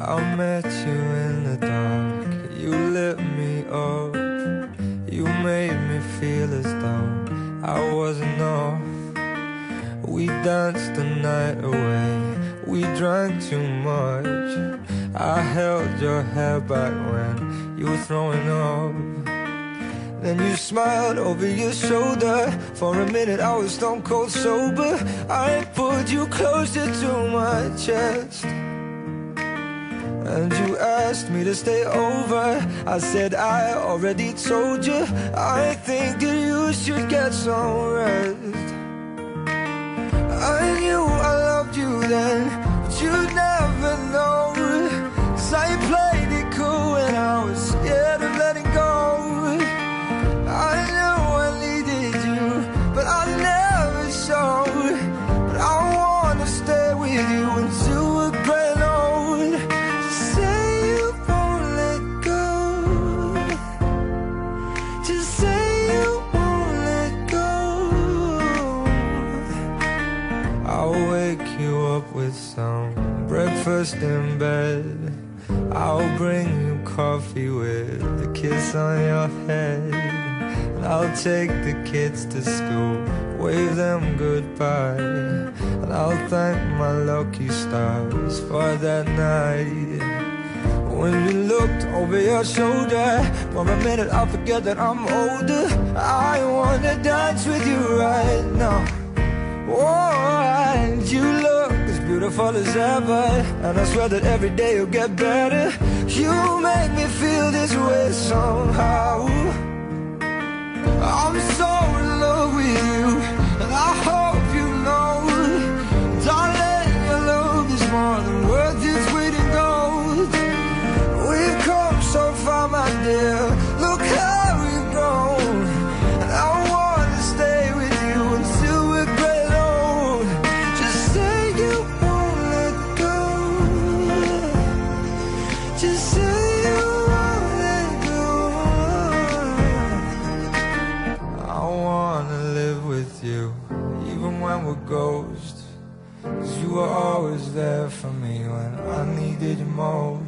I met you in the dark, you lit me up. You made me feel as though I wasn't off. We danced the night away, we drank too much. I held your hair back when you were throwing up. Then you smiled over your shoulder. For a minute I was stone cold sober. I pulled you closer to my chest, and you asked me to stay over. I said I already told you, I think that you should get some rest. I knew I loved you then, but you'd never know, 'cause I played it cool and I was scared of letting go. I knew I needed you, but I never showed. But I wanna stay with you until we're grown old. Just say you won't let go. Just say you won't let go. I'll wake you up with some breakfast in bed. I'll bring you coffee with a kiss on your head. I'll take the kids to school, wave them goodbye, and I'll thank my lucky stars for that night. When you looked over your shoulder, for a minute I forget that I'm older. I wanna dance with you right now. Oh, and you look as beautiful as ever, and I swear that every day you'll get better. You make me feel this way somehow. I'm so in love with you, and I hope you know, darling, your love is more than worth its weight in gold. We've come so far, my dear, look how we've grown. And I wanna stay with you until we're great old. Just say you won't let go. Just say you won't let go. I wanna live with you, even when we're ghosts, 'cause you were always there for me when I needed you most.